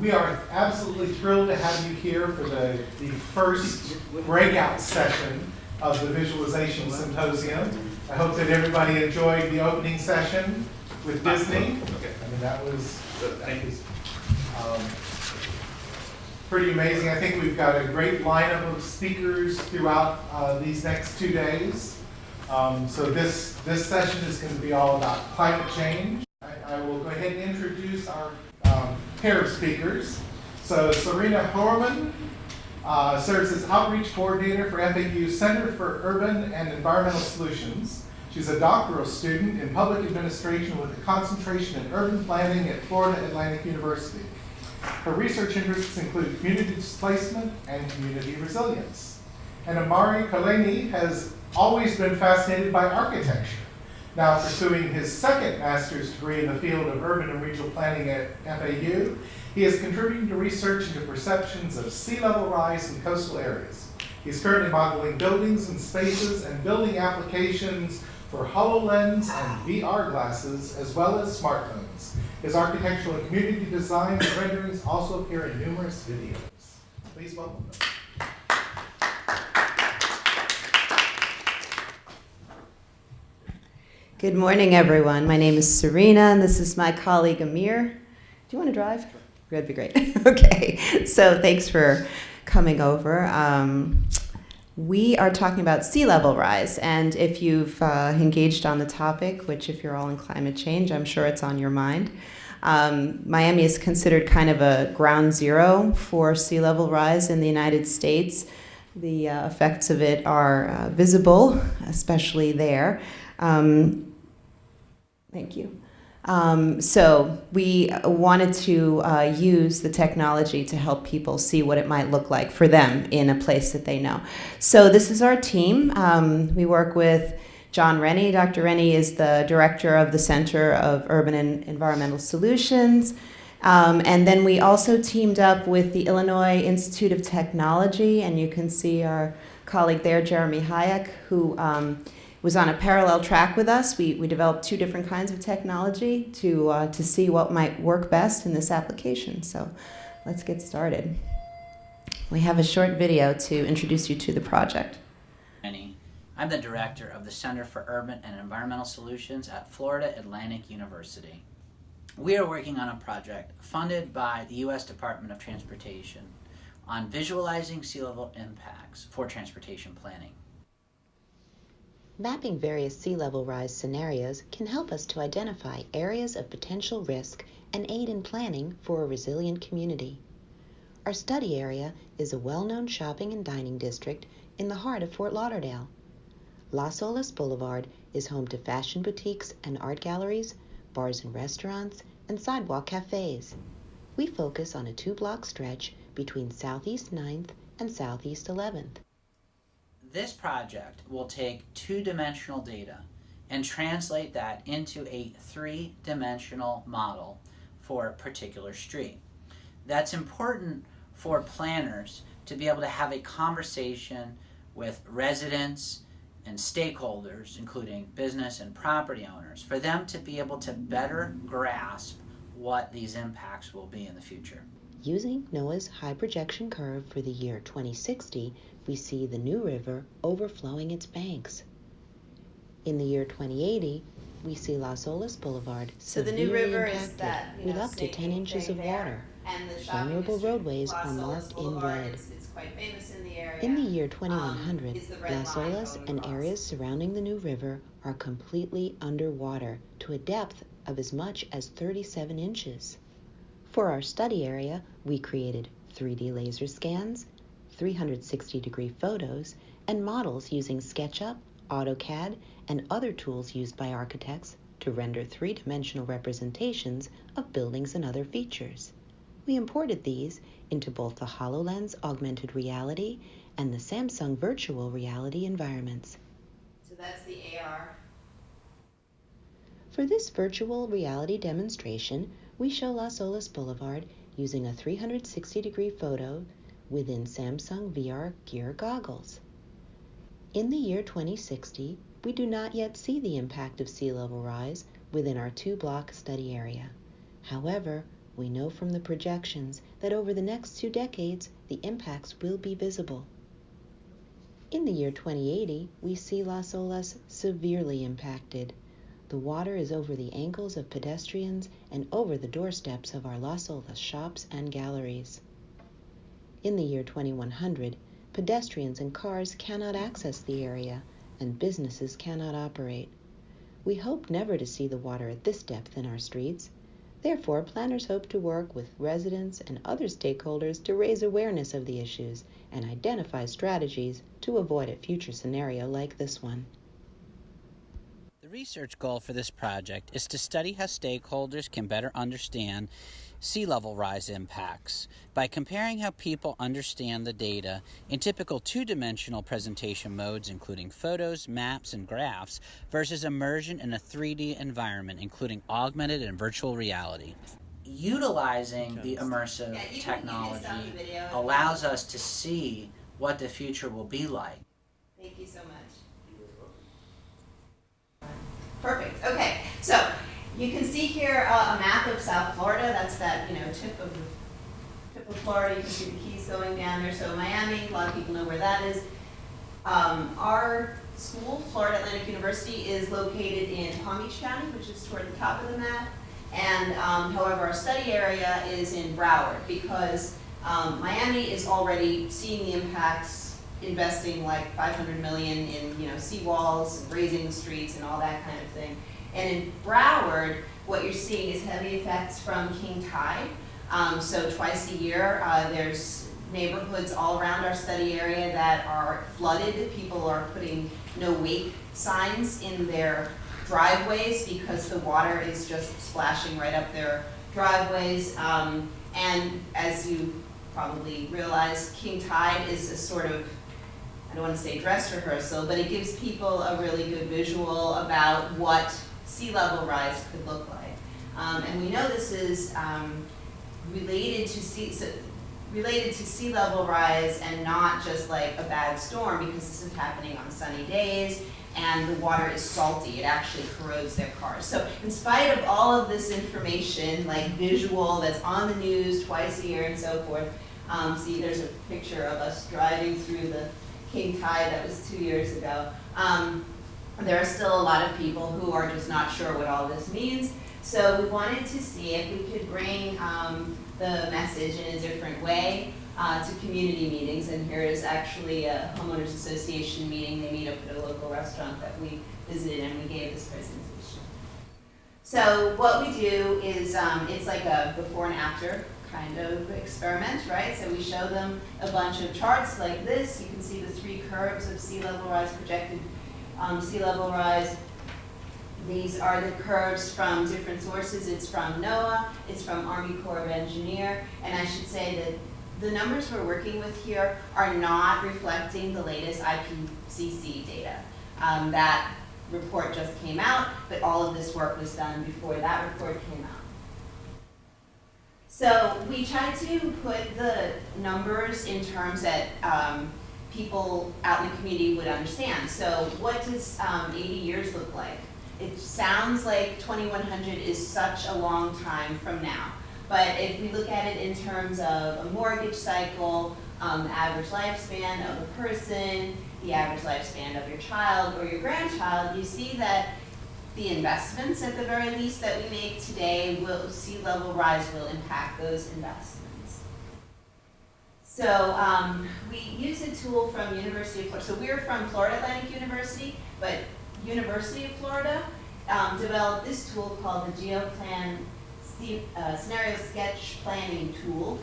We are absolutely thrilled to have you here for the first breakout session of the Visualization Symposium. I hope that everybody enjoyed the opening session with Disney. I mean, that was pretty amazing. I think we've got a great lineup of speakers throughout these next 2 days. So this session is going to be all about climate change. I will go ahead and introduce our pair of speakers. So Serena Hoermann serves as Outreach Coordinator for FAU's Center for Urban and Environmental Solutions. She's a doctoral student in public administration with a concentration in urban planning at Florida Atlantic University. Her research interests include community displacement and community resilience. And Amari Kaleni has always been fascinated by architecture. Now pursuing his second master's degree in the field of urban and regional planning at FAU, he is contributing to research into perceptions of sea level rise in coastal areas. He's currently modeling buildings and spaces and building applications for HoloLens and VR glasses, as well as smartphones. His architectural and community design and renderings also appear in numerous videos. Please welcome them. Good morning, everyone. My name is Serena, and this is my colleague Amir. Do you want to drive? That'd be great. Okay, so thanks for coming over. We are talking about sea level rise, and if you've engaged on the topic, which if you're all in climate change, I'm sure it's on your mind. Miami is considered kind of a ground zero for sea level rise in the United States. The effects of it are visible, especially there. Thank you. So we wanted to use the technology to help people see what it might look like for them in a place that they know. So this is our team. We work with John Rennie. Dr. Rennie is the director of the Center of Urban and Environmental Solutions. And then we also teamed up with the Illinois Institute of Technology, and you can see our colleague there, Jeremy Hayek, who was on a parallel track with us. We developed two different kinds of technology to see what might work best in this application. So let's get started. We have a short video to introduce you to the project. I'm the director of the Center for Urban and Environmental Solutions at Florida Atlantic University. We are working on a project funded by the U.S. Department of Transportation on visualizing sea level impacts for transportation planning. Mapping various sea level rise scenarios can help us to identify areas of potential risk and aid in planning for a resilient community. Our study area is a well-known shopping and dining district in the heart of Fort Lauderdale. Las Olas Boulevard is home to fashion boutiques and art galleries, bars and restaurants, and sidewalk cafes. We focus on a 2-block stretch between Southeast 9th and Southeast 11th. This project will take 2-dimensional data and translate that into a 3-dimensional model for a particular street. That's important for planners to be able to have a conversation with residents and stakeholders, including business and property owners, for them to be able to better grasp what these impacts will be in the future. Using NOAA's high projection curve for the year 2060, we see the New River overflowing its banks. In the year 2080, we see Las Olas Boulevard So the New River is impacted that, with up to 10 inches of water. Vulnerable roadways are marked in red. It's quite famous in the area. In the year 2100, Las Olas and areas surrounding the New River are completely underwater to a depth of as much as 37 inches. For our study area, we created 3D laser scans, 360-degree photos, and models using SketchUp, AutoCAD, and other tools used by architects to render 3-dimensional representations of buildings and other features. We imported these into both the HoloLens augmented reality and the Samsung virtual reality environments. So that's the AR. For this virtual reality demonstration, we show Las Olas Boulevard using a 360-degree photo within Samsung VR Gear goggles. In the year 2060, we do not yet see the impact of sea level rise within our 2-block study area. However, We know from the projections that over the next 2 decades, the impacts will be visible. In the year 2080, we see Las Olas severely impacted. The water is over the ankles of pedestrians and over the doorsteps of our Las Olas shops and galleries. In the year 2100, pedestrians and cars cannot access the area, and businesses cannot operate. We hope never to see the water at this depth in our streets. Therefore, planners hope to work with residents and other stakeholders to raise awareness of the issues and identify strategies to avoid a future scenario like this one. The research goal for this project is to study how stakeholders can better understand sea level rise impacts by comparing how people understand the data in typical two-dimensional presentation modes, including photos, maps, and graphs, versus immersion in a 3D environment, including augmented and virtual reality. Utilizing the immersive technology allows us to see what the future will be like. Thank you so much. Perfect. Okay, so you can see here a map of South Florida. That's that tip of Florida. You can see the Keys going down there. So Miami, a lot of people know where that is. Our school, Florida Atlantic University, is located in Palm Beach County, which is toward the top of the map. And however, our study area is in Broward because Miami is already seeing the impacts, investing like $500 million in seawalls, raising the streets, and all that kind of thing. And in Broward, what you're seeing is heavy effects from king tide. So twice a year, there's neighborhoods all around our study area that are flooded. People are putting no wake signs in their driveways because the water is just splashing right up their driveways. And as you probably realize, king tide is a sort of, I don't want to say dress rehearsal, but it gives people a really good visual about what sea level rise could look like. And we know this is related to sea level rise and not just like a bad storm, because this is happening on sunny days and the water is salty. It actually corrodes their cars. So in spite of all of this information, like visual that's on the news twice a year and so forth, see there's a picture of us driving through the king tide. That was 2 years ago. There are still a lot of people who are just not sure what all this means. So we wanted to see if we could bring the message in a different way to community meetings. And here is actually a homeowners association meeting. They meet up at a local restaurant that we visited, and we gave this presentation. So what we do is it's like a before and after kind of experiment, right? So we show them a bunch of charts like this. You can see the 3 curves of sea level rise, projected sea level rise. These are the curves from different sources. It's from NOAA, it's from Army Corps of Engineer, and I should say that the numbers we're working with here are not reflecting the latest IPCC data. That report just came out, but all of this work was done before that report came out. So we tried to put the numbers in terms that people out in the community would understand. So what does 80 years look like? It sounds like 2100 is such a long time from now. But if we look at it in terms of a mortgage cycle, the average lifespan of a person, the average lifespan of your child or your grandchild, you see that the investments, at the very least, that we make today, sea level rise will impact those investments. So we use a tool from University of Florida. So we're from Florida Atlantic University, but University of Florida developed this tool called the GeoPlan Scenario Sketch Planning Tool.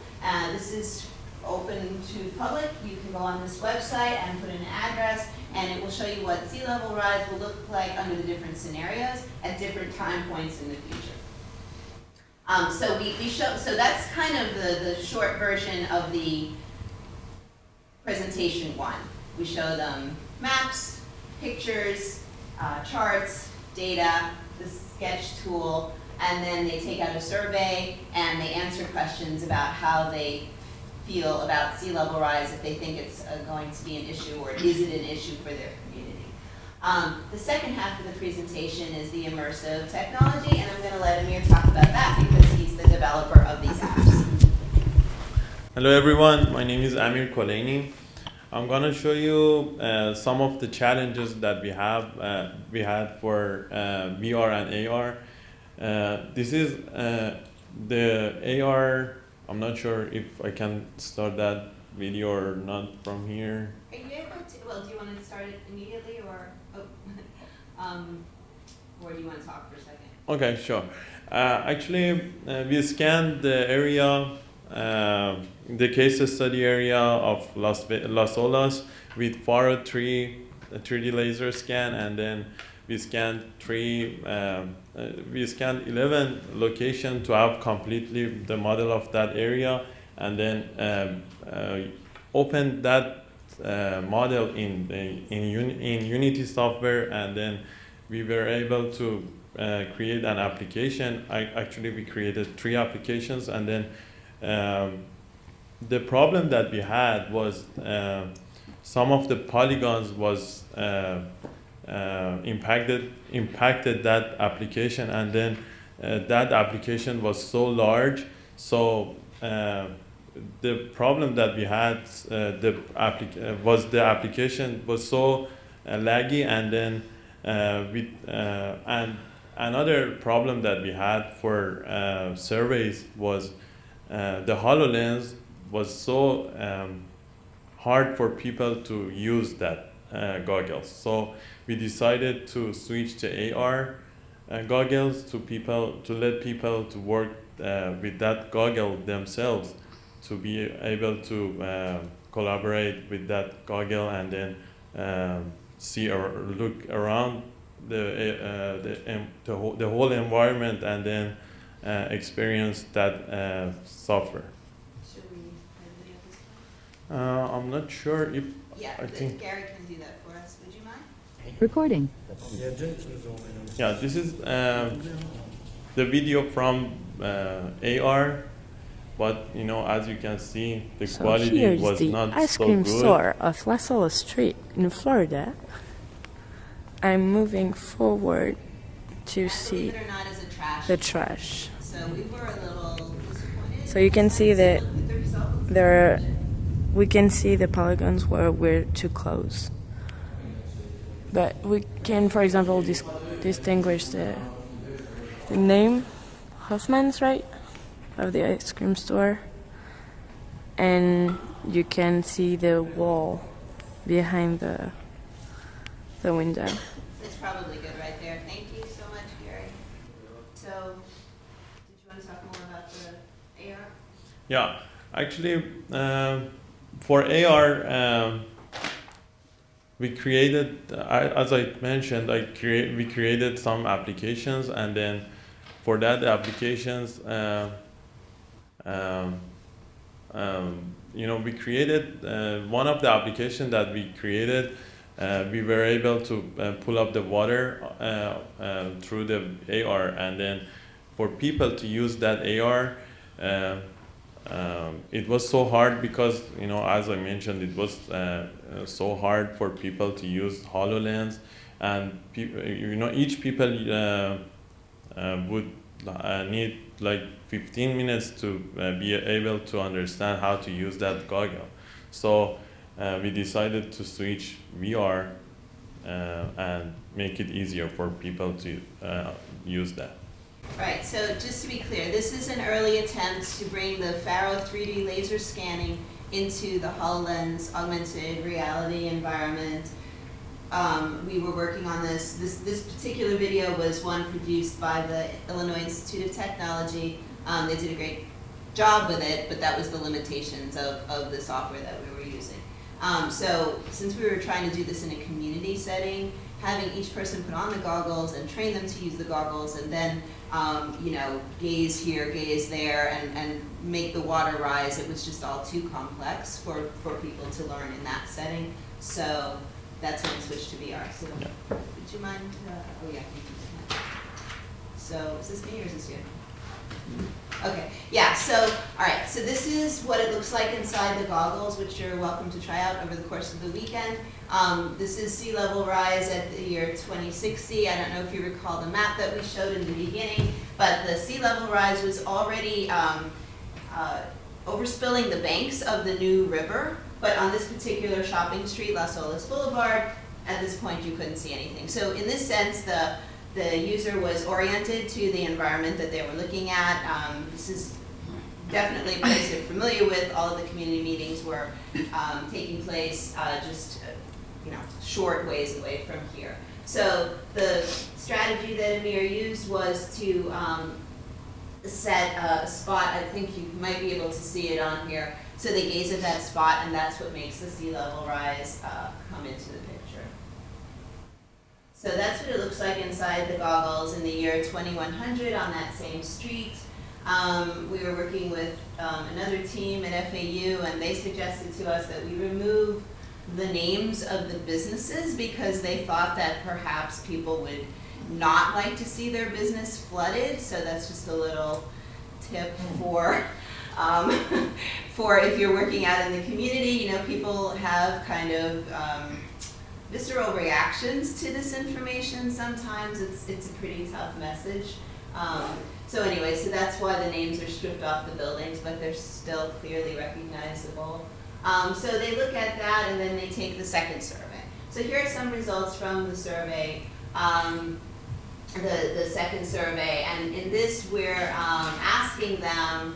This is open to the public. You can go on this website and put in an address, and it will show you what sea level rise will look like under the different scenarios at different time points in the future. So we show, so that's kind of the short version of the presentation one. We show them maps, pictures, charts, data, the sketch tool, and then they take out a survey and they answer questions about how they feel about sea level rise, if they think it's going to be an issue, or is it an issue for their community. The second half of the presentation is the immersive technology, and I'm going to let Amir talk about that because he's he's the developer of these apps. Hello everyone, my name is Amir Koleini. I'm going to show you some of the challenges that we had for VR and AR. This is the AR. I'm not sure if I can start that video or not from here. Are you able to, well, do you want to start it immediately or, or do you want to talk for a second? Okay, sure. Actually, we scanned the area, the case study area of Las Olas with Faro 3D laser scan, and then we scanned 11 locations to have completely the model of that area, and then opened that model in Unity software, and then we were able to create an application. Actually, we created 3 applications, and then the problem that we had was some of the polygons was impacted that application, and then that application was so large. So the problem that we had was the application was so laggy, and then and another problem that we had for surveys was the HoloLens was so hard for people to use that goggles. So we decided to switch to AR goggles to let people to work with that goggle themselves, to be able to collaborate with that goggle, and then see or look around the whole environment, and then experience that software. Should we play the video at this point? I'm not sure if Yeah, I think Gary can do that for us. Would you mind? Recording. yeah, this is the video from AR, but you know, as you can see, the So quality here's was the not ice so cream good. store of La Sola Street in Florida. I'm moving forward to see Believe it or not, is a trash. the trash. So we were a little disappointed. So you can see that There. we can see the polygons where we're too close. But we can, for example, distinguish the name, Hoffman's, right, of the ice cream store. And you can see the wall behind the window. It's probably good right there. Thank you so much, Gary. So, did you want to talk more about the AR? Yeah, actually, for AR, we created, as I mentioned, we created some applications, and then for that applications, you know, we created one of the applications that we created. We were able to pull up the water through the AR, and then for people to use that AR, it was so hard because, you know, as I mentioned, it was so hard for people to use HoloLens, and you know, each people would need like 15 minutes to be able to understand how to use that goggle. So we decided to switch VR and make it easier for people to use that. Right, so just to be clear, this is an early attempt to bring the Faro 3D laser scanning into the HoloLens augmented reality environment. We were working on this. This particular video was one produced by the Illinois Institute of Technology. They did a great job with it, but that was the limitations of the software that we were using. So since we were trying to do this in a community setting, having each person put on the goggles and train them to use the goggles, and then you know, gaze here, gaze there, and make the water rise, it was just all too complex for people to learn in that setting. So that's when we switched to VR. So would you mind, oh yeah, you can do that. So is this me or is this you? Okay, yeah, so, all right, so this is what it looks like inside the goggles, which you're welcome to try out over the course of the weekend. This is sea level rise at the year 2060. I don't know if you recall the map that we showed in the beginning, but the sea level rise was already overspilling the banks of the new river. But on this particular shopping street, Las Olas Boulevard, at this point you couldn't see anything. So in this sense, the user was oriented to the environment that they were looking at. This is definitely a place you're familiar with. All of the community meetings were taking place just short ways away from here. So the strategy that Amir used was to set a spot. I think you might be able to see it on here. So they gaze at that spot, and that's what makes the sea level rise come into the picture. So that's what it looks like inside the goggles in the year 2100 on that same street. We were working with another team at FAU, and they suggested to us that we remove the names of the businesses because they thought that perhaps people would not like to see their business flooded. So that's just a little tip for if you're working out in the community. People have kind of visceral reactions to this information. Sometimes it's a pretty tough message. So anyway, so that's why the names are stripped off the buildings, but they're still clearly recognizable. So they look at that, and then they take the second survey. So here are some results from the survey, the second survey, and in this we're asking them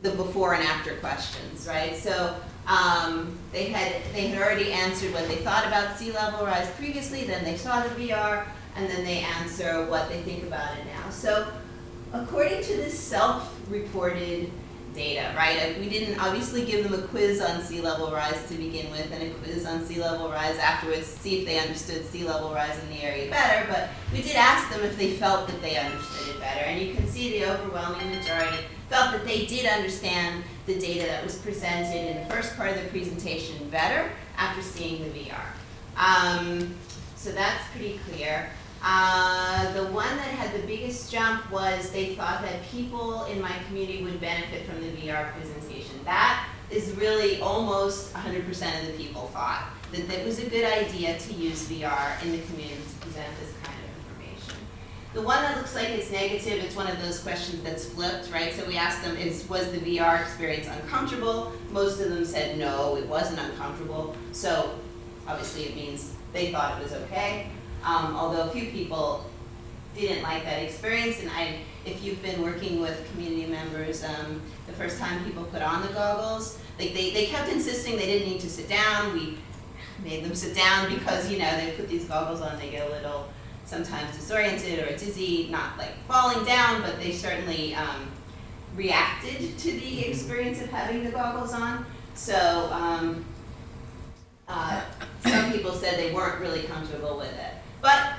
the before and after questions, right? So they had already answered what they thought about sea level rise previously, then they saw the VR, and then they answer what they think about it now. So according to this self-reported data, right? We didn't obviously give them a quiz on sea level rise to begin with and a quiz on sea level rise afterwards to see if they understood sea level rise in the area better, but we did ask them if they felt that they understood it better, and you can see the overwhelming majority felt that they did understand the data that was presented in the first part of the presentation better after seeing the VR. So that's pretty clear. The one that had the biggest jump was they thought that people in my community would benefit from the VR presentation. That is really almost 100% of the people thought that it was a good idea to use VR in the community to present this kind of information. The one that looks like it's negative, it's one of those questions that's flipped, right? So we asked them, was the VR experience uncomfortable? Most of them said no, it wasn't uncomfortable. So obviously it means they thought it was okay. Although a few people didn't like that experience, and if you've been working with community members, the first time people put on the goggles, they kept insisting they didn't need to sit down. We made them sit down because they put these goggles on, they get a little sometimes disoriented or dizzy, not like falling down, but they certainly reacted to the experience of having the goggles on. So some people said they weren't really comfortable with it. But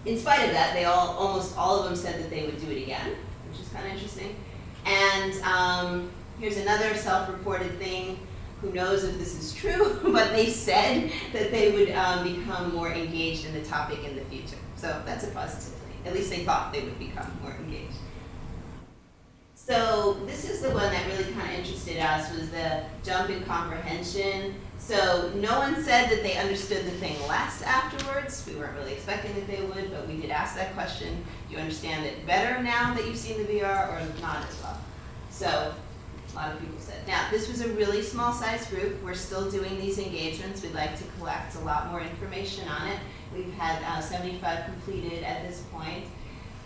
in spite of that, almost all of them said that they would do it again, which is kind of interesting. And here's another self-reported thing. Who knows if this is true, but they said that they would become more engaged in the topic in the future. So that's a positive thing. At least they thought they would become more engaged. So this is the one that really kind of interested us, was the jump in comprehension. So no one said that they understood the thing less afterwards. We weren't really expecting that they would, but we did ask that question. Do you understand it better now that you've seen the VR, or not as well? So a lot of people said. Now, this was a really small size group. We're still doing these engagements. We'd like to collect a lot more information on it. We've had 75 completed at this point.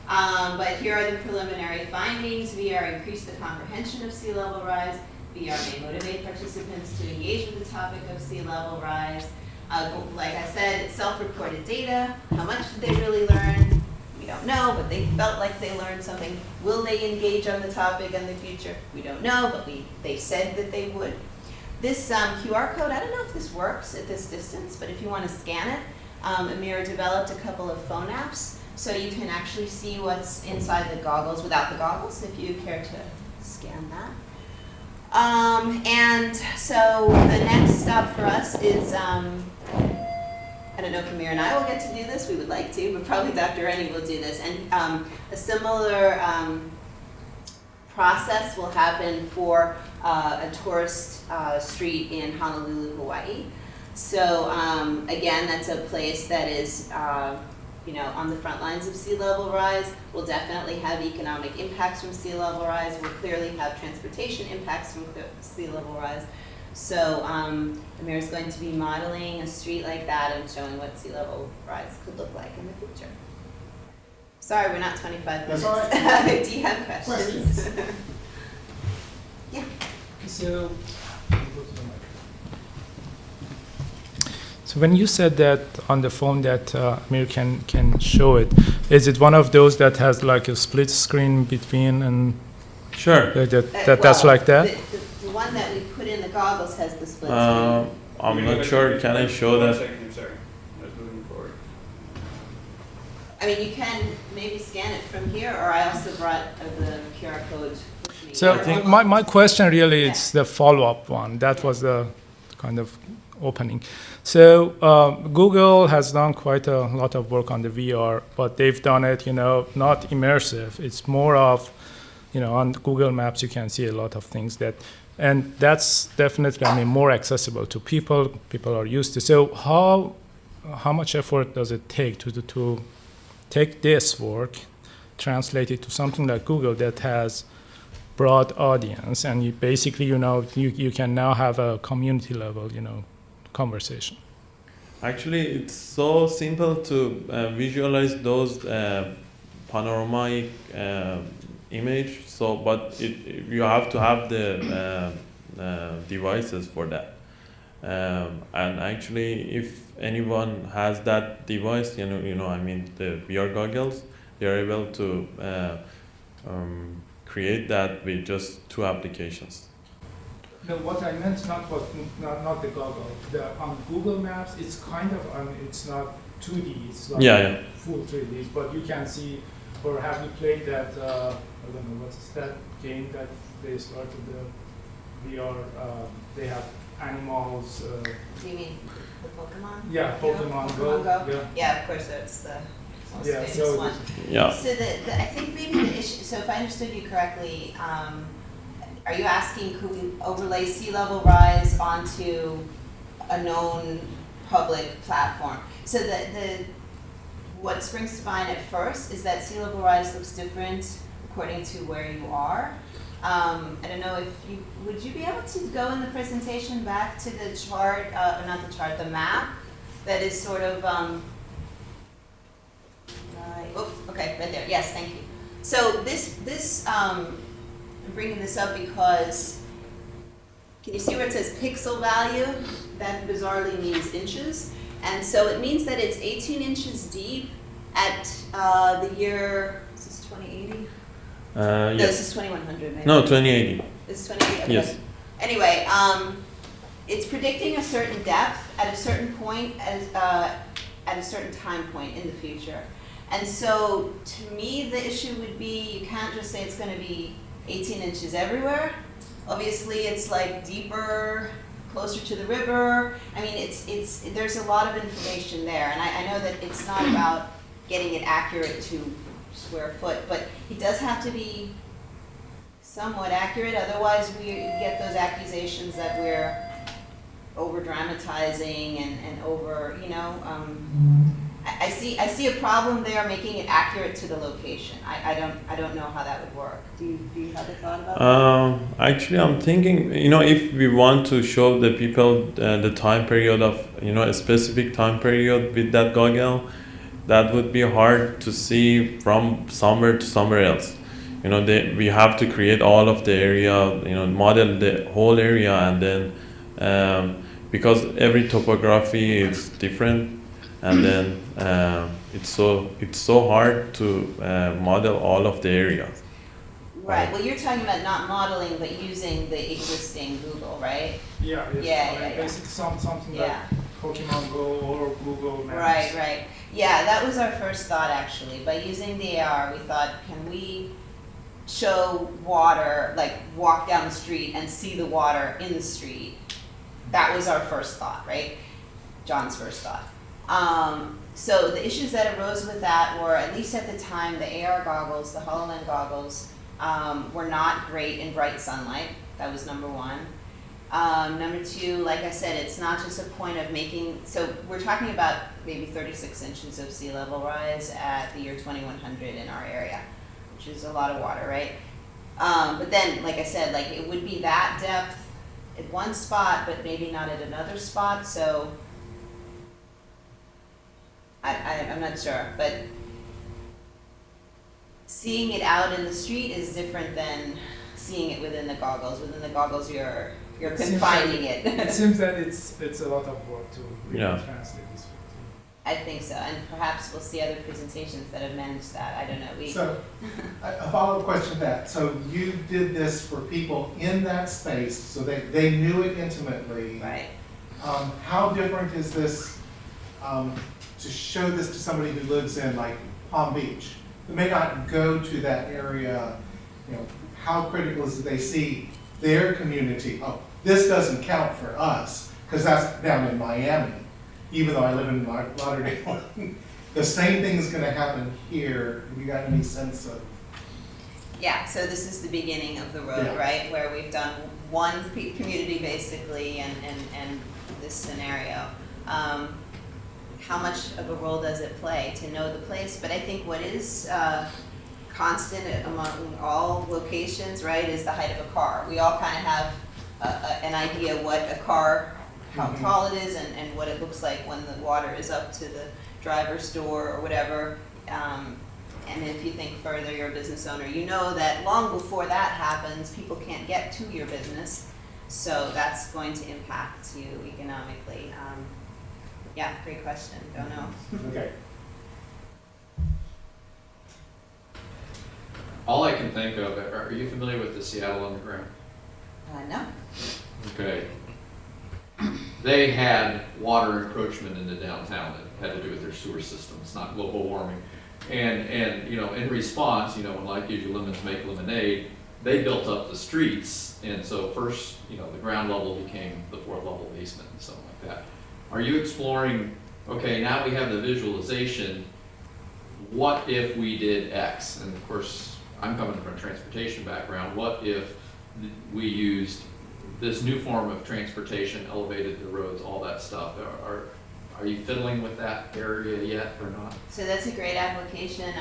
But here are the preliminary findings. VR increased the comprehension of sea level rise. VR may motivate participants to engage with the topic of sea level rise. Like I said, it's self-reported data. How much did they really learn? We don't know, but they felt like they learned something. Will they engage on the topic in the future? We don't know, but they said that they would. This QR code, I don't know if this works at this distance, but if you want to scan it, Amir developed a couple of phone apps, so you can actually see what's inside the goggles without the goggles, if you care to scan that. And so the next stop for us is, I don't know if Amir and I will get to do this, we would like to, but probably Dr. Rennie will do this. And a similar process will happen for a tourist street in Honolulu, Hawaii. So again, that's a place that is on the front lines of sea level rise. We'll definitely have economic impacts from sea level rise. We'll clearly have transportation impacts from sea level rise. So Amir is going to be modeling a street like that and showing what sea level rise could look like in the future. Sorry, we're not 25 minutes. That's all right. Do you have questions? Yeah. So when you said that on the phone that Amir can show it, is it one of those that has like a split screen between and Sure. that's like that? The one that we put in the goggles has the split screen. I'm not sure. Can I show that? Sorry, I was moving forward. I mean, you can maybe scan it from here, or I also brought the QR code with me. So my question really Yeah. is the follow-up one. That was the kind of opening. So Google has done quite a lot of work on the VR, but they've done it, not immersive. It's more of, on Google Maps you can see a lot of things and that's definitely, more accessible to people. People are used to. So how much effort does it take to take this work, translate it to something like Google that has broad audience, and you basically, you can now have a community level, conversation? Actually, it's so simple to visualize those panoramic image. So, but you have to have the devices for that. And actually, if anyone has that device, the VR goggles, they are able to create that with just 2 applications. No, what I meant not the goggle. On Google Maps, it's kind of it's not 2D. It's like full 3D. But you can see, or have you played that? I don't know what's that game that they started the VR. They have animals. Do you mean the Pokemon? Yeah, Pokemon Go. Yeah, of course, that's the most famous so one. Yeah. So I think maybe the issue, so if I understood you correctly, are you asking could we overlay sea level rise onto a known public platform? So what springs to mind at first is that sea level rise looks different according to where you are. I don't know if would you be able to go in the presentation back to the chart, not the chart, the map that is sort of, okay, right there, yes, thank you. So I'm bringing this up because, can you see where it says pixel value? That bizarrely means inches. And so it means that it's 18 inches deep at the year, is this 2080? No, Yes. this is 2100 maybe. No, 2080. This is 2080? Okay. Yes. Anyway, it's predicting a certain depth at a certain point at a certain time point in the future. And so to me, the issue would be you can't just say it's going to be 18 inches everywhere. Obviously, it's like deeper, closer to the river. I mean, there's a lot of information there. And I know that it's not about getting it accurate to square foot, but it does have to be somewhat accurate. Otherwise, we get those accusations that we're over dramatizing and over, I see a problem there making it accurate to the location. I don't know how that would work. Do you have a thought about that? Actually, I'm thinking, if we want to show the people the time period of, a specific time period with that goggle, that would be hard to see from somewhere to somewhere else. We have to create all of the area, model the whole area, and then because every topography is different, and then it's so hard to model all of the areas. Right. Well, you're talking about not modeling, but using the existing Google, right? Yeah. Basically something like Pokemon Go or Google Maps. Right. Yeah, that was our first thought actually. By using the AR, we thought, can we show water, like walk down the street and see the water in the street? That was our first thought, right? John's first thought. So the issues that arose with that were, at least at the time, the AR goggles, the HoloLens goggles, were not great in bright sunlight. That was number one. Number two, like I said, it's not just a point of making, so we're talking about maybe 36 inches of sea level rise at the year 2100 in our area, which is a lot of water, right? But then, like I said, like it would be that depth at one spot, but maybe not at another spot, so I'm not sure, but seeing it out in the street is different than seeing it within the goggles. Within the goggles, you're confining it. It seems that it's a lot of work to really Yeah. translate this. I think so, and perhaps we'll see other presentations that have managed that. I don't know. So, a follow-up question to that. So you did this for people in that space, so they knew it intimately. Right. How different is this to show this to somebody who lives in like Palm Beach, who may not go to that area? You know, how critical is it they see their community? Oh, this doesn't count for us because that's down in Miami. Even though I live in Lauderdale, the same thing is going to happen here. Have you got any sense of? Yeah, so this is the beginning of the road, Yeah. right? Where we've done one community basically and this scenario. How much of a role does it play to know the place? But I think what is constant among all locations, right, is the height of a car. We all kind of have an idea what a car, how tall it is and what it looks like when the water is up to the driver's door or whatever. And if you think further, you're a business owner, you know that long before that happens, people can't get to your business. So that's going to impact you economically. Yeah, great question. Don't know. Okay. All I can think of, are you familiar with the Seattle Underground? No. Okay. They had water encroachment into downtown that had to do with their sewer systems, not global warming. And you know, in response, you know, when like usual lemons make lemonade, they built up the streets, and so first, you know, the ground level became the fourth level basement and something like that. Are you exploring, okay, now we have the visualization, what if we did X? And of course, I'm coming from a transportation background. What if we used this new form of transportation, elevated the roads, all that stuff? Are you fiddling with that area yet or not? So that's a great application.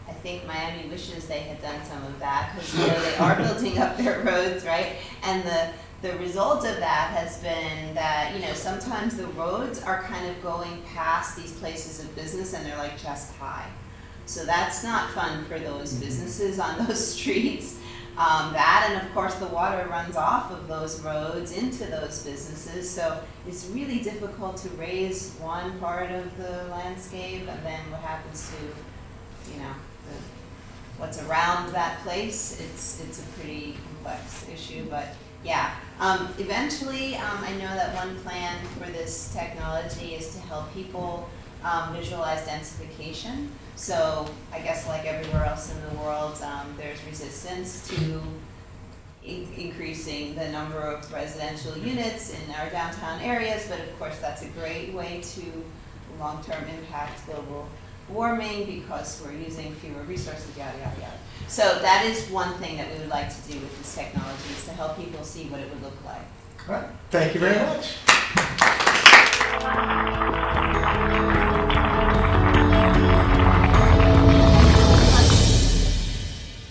I think Miami wishes they had done some of that because you know they are building up their roads, right? And the result of that has been that, you know, sometimes the roads are kind of going past these places of business and they're like chest high. So that's not fun for those businesses on those streets. That and of course the water runs off of those roads into those businesses. So it's really difficult to raise one part of the landscape and then what happens to, you know, what's around that place. It's a pretty complex issue, but yeah. Eventually, I know that one plan for this technology is to help people visualize densification. So I guess like everywhere else in the world, there's resistance to increasing the number of residential units in our downtown areas, but of course that's a great way to long-term impact global warming because we're using fewer resources, yada, yada, yada. So that is one thing that we would like to do with this technology is to help people see what it would look like. All right. Thank you very much.